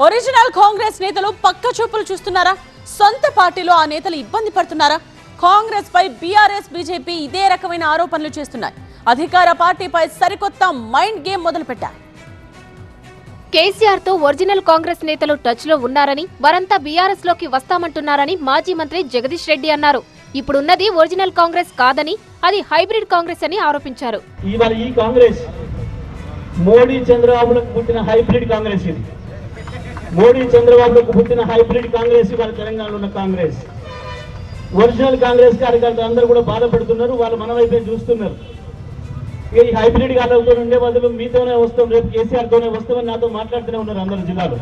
Original Congress నేతలు పక్క చూపులు చూస్తున్నారా? సొంత పార్టీలో ఆ నేతలు ఇబ్బంది పడుతున్నారా? కాంగ్రెస్ పై బీఆర్ఎస్ బీజేపీ ఇదే రకమైన ఆరోపణలు చేస్తున్నాయి. అధికార పార్టీపై సరికొత్త మైండ్ గేమ్ మొదలుపెట్టారు. కేసీఆర్ తో ఒరిజినల్ కాంగ్రెస్ నేతలు టచ్ లో ఉన్నారని, వారంతా బీఆర్ఎస్ లోకి వస్తామంటున్నారని మాజీ మంత్రి జగదీష్ రెడ్డి అన్నారు. ఇప్పుడున్నది ఒరిజినల్ కాంగ్రెస్ కాదని, అది హైబ్రిడ్ కాంగ్రెస్ అని ఆరోపించారు. ఈ కాంగ్రెస్ మోడీ చంద్రబాబులకు పుట్టిన హైబ్రిడ్ కాంగ్రెస్. ఇది మోడీ చంద్రబాబులకు పుట్టిన హైబ్రిడ్ కాంగ్రెస్. ఇవాళ తెలంగాణలో ఉన్న కాంగ్రెస్. ఒరిజినల్ కాంగ్రెస్ కార్యకర్తలు అందరూ కూడా బాధపడుతున్నారు. వాళ్ళు మన వైపే చూస్తున్నారు. ఈ హైబ్రిడ్ గాలతో ఉండే బదులు మీతోనే వస్తాం, రేపు కేసీఆర్ తోనే వస్తామని నాతో మాట్లాడుతూనే ఉన్నారు అందరు జిల్లాలో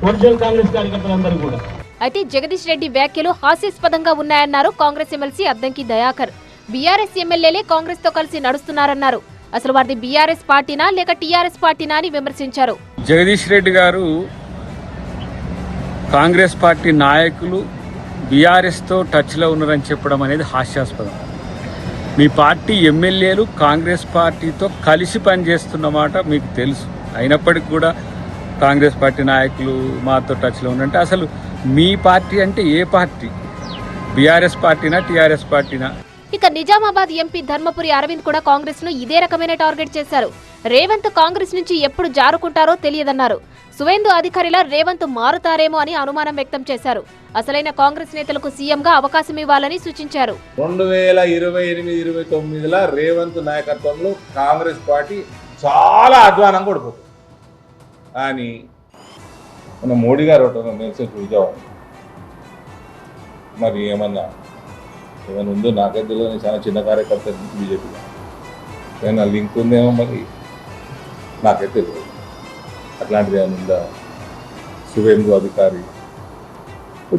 ఒరిజినల్ కాంగ్రెస్ కార్యకర్తలు అందరూ కూడా. అయితే జగదీష్ రెడ్డి వ్యాఖ్యలు హాస్యాస్పదంగా ఉన్నాయన్నారు కాంగ్రెస్ ఎమ్మెల్సీ అద్దంకి దయాకర్. బీఆర్ఎస్ ఎమ్మెల్యేలే కాంగ్రెస్ తో కలిసి నడుస్తున్నారన్నారు. అసలు వారిది బీఆర్ఎస్ పార్టీనా లేక టీఆర్ఎస్ పార్టీనా అని విమర్శించారు. జగదీష్ రెడ్డి గారు కాంగ్రెస్ పార్టీ నాయకులు బీఆర్ఎస్ తో టచ్ లో ఉన్నారని చెప్పడం అనేది హాస్యాస్పదం. మీ పార్టీ ఎమ్మెల్యేలు కాంగ్రెస్ పార్టీతో కలిసి పనిచేస్తున్నమాట మీకు తెలుసు. అయినప్పటికీ కూడా కాంగ్రెస్ పార్టీ నాయకులు మాతో టచ్లో ఉన్నంటే అసలు మీ పార్టీ అంటే ఏ పార్టీ? బీఆర్ఎస్ పార్టీనా టీఆర్ఎస్ పార్టీనా? ఇక నిజామాబాద్ ఎంపీ ధర్మపురి అరవింద్ కూడా కాంగ్రెస్ ను ఇదే రకమైన టార్గెట్ చేశారు. రేవంత్ కాంగ్రెస్ నుంచి ఎప్పుడు జారుకుంటారో తెలియదన్నారు. సువేందు అధికారిలా రేవంత్ మారుతారేమో అని అనుమానం వ్యక్తం చేశారు. అసలైన కాంగ్రెస్ నేతలకు సీఎంగా అవకాశం ఇవ్వాలని సూచించారు. 2028-29 రేవంత్ నాయకత్వంలో కాంగ్రెస్ పార్టీ చాలా అధ్వానంగా ఓడిపోతుంది. కానీ మన మోడీ గారు మెసేజ్ చూసాం. మరి ఏమన్నా ఉందో నాకైతే తెలియదు. చాలా చిన్న కార్యకర్త బీజేపీలో ఏమైనా లింక్ ఉందేమో మరి నాకైతే తెలియదు. అట్లాంటిది ఏమైనా ఉందా? సువేందు అధికారి,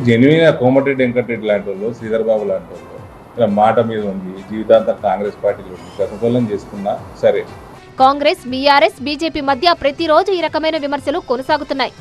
జెన్యున్గా కోమటిరెడ్డి వెంకటరెడ్డి లాంటి వాళ్ళు, శ్రీధర్ బాబు లాంటి వాళ్ళు ఇలా మాట మీద ఉంది. జీవితాంతం కాంగ్రెస్ పార్టీలో గతఫలం చేసుకున్నా సరే. కాంగ్రెస్, బీఆర్ఎస్, బీజేపీ మధ్య ప్రతిరోజు ఈ రకమైన విమర్శలు కొనసాగుతున్నాయి.